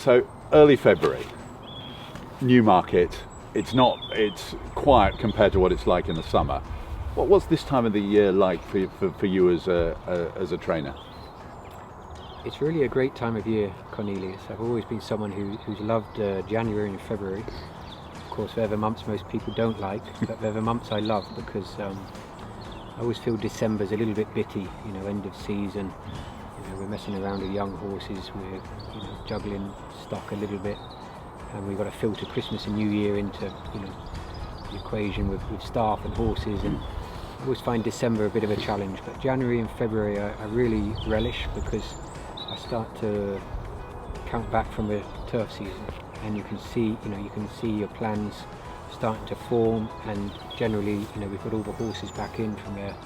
So early February, Newmarket, it's quiet compared to what it's like in the summer. What's this time of the year like for you as a trainer? It's really a great time of year, Cornelius. I've always been someone who's loved January and February. Of course, they're the months most people don't like, but they're the months I love because I always feel December's a little bit bitty, end of season. We're messing around with young horses, we're juggling stock a little bit, and we've got to filter Christmas and New Year into the equation with staff and horses, and I always find December a bit of a challenge. But January and February I really relish because I start to count back from the turf season, and you can see your plans starting to form, and generally we've got all the horses back in from their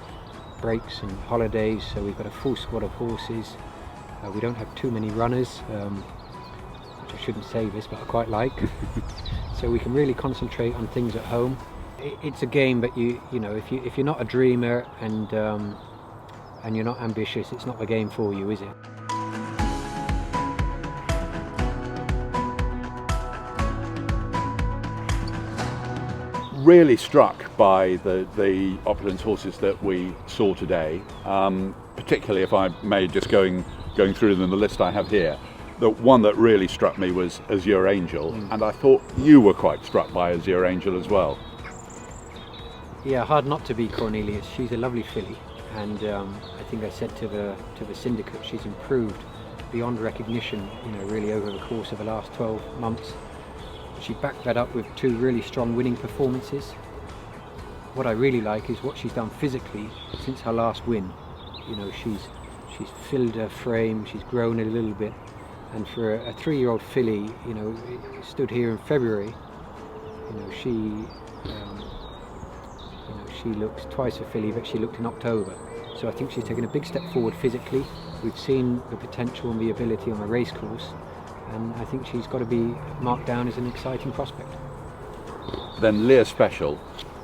breaks and holidays, so we've got a full squad of horses. We don't have too many runners, which I shouldn't say this, but I quite like. So we can really concentrate on things at home. It's a game, but if you're not a dreamer and you're not ambitious, it's not the game for you, is it? Really struck by the Opulence horses that we saw today, particularly if I may, just going through them, the list I have here. The one that really struck me was Azure 𝗣𝗄, and I thought you were quite struck by Azure 𝗣𝗄 as well. Yeah, hard not to be, Cornelius. She's a lovely filly, and I think I said to the syndicate, she's improved beyond recognition, really over the course of the last 12 months. She backed that up with 2 really strong winning performances. What I really like is what she's done physically since her last win. She's filled her frame, she's grown a little bit, and for a 3-year-old filly, stood here in February, she looks twice a filly that she looked in October. So I think she's taken a big step forward physically. We've seen the potential and the ability on the race course, and I think she's got to be marked down as an exciting prospect. Then 𝗣𝗿𝗁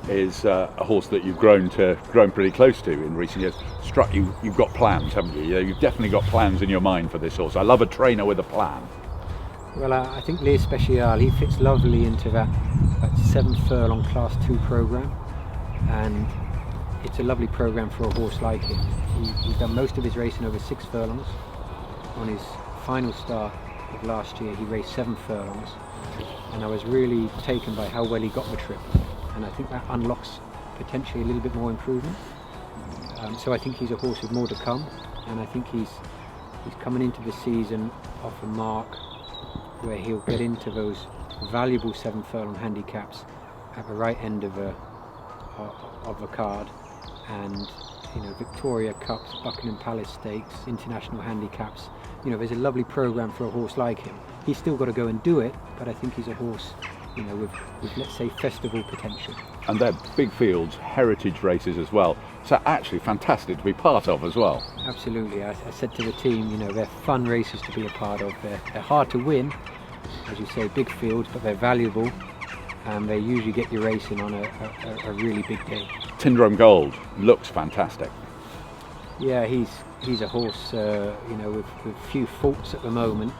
is a horse that you've grown pretty close to in recent years. Struck you, you've got plans, haven't you? You've definitely got plans in your mind for this horse. I love a trainer with a plan. Well, I think Speciale, he fits lovely into that 7 furlong Class 2 programme, and it's a lovely programme for a horse like him. He's done most of his racing over 6 furlongs. On his final start of last year, he raced 7 furlongs, and I was really taken by how well he got the trip, and I think that unlocks potentially a little bit more improvement. So I think he's a horse with more to come, and I think he's coming into the season off a mark where he'll get into those valuable 7 furlong handicaps at the right end of the card, and Victoria Cups, Buckingham Palace Stakes, international handicaps. There's a lovely programme for a horse like him. He's still got to go and do it, but I think he's a horse, with let's say festival potential. And they're big fields, heritage races as well. So actually fantastic to be part of as well. Absolutely. I said to the team, they're fun races to be a part of. They're hard to win, as you say, big fields, but they're valuable, and they usually get you racing on a really big day. Tyndrum Gold looks fantastic. Yeah, he's a horse, with few faults at the moment.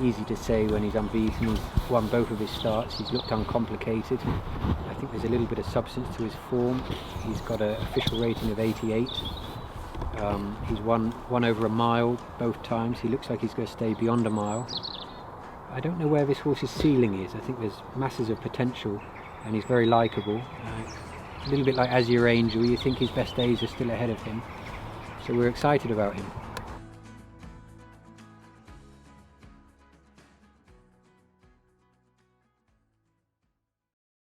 Easy to say when he's unbeaten. He's won both of his starts. He's looked uncomplicated. I think there's a little bit of substance to his form. He's got an official rating of 88. He's won over a mile both times. He looks like he's going to stay beyond a mile. I don't know where this horse's ceiling is. I think there's masses of potential, and he's very likeable. A little bit like Azure 𝗣𝗄, you think his best days are still ahead of him. So we're excited about him.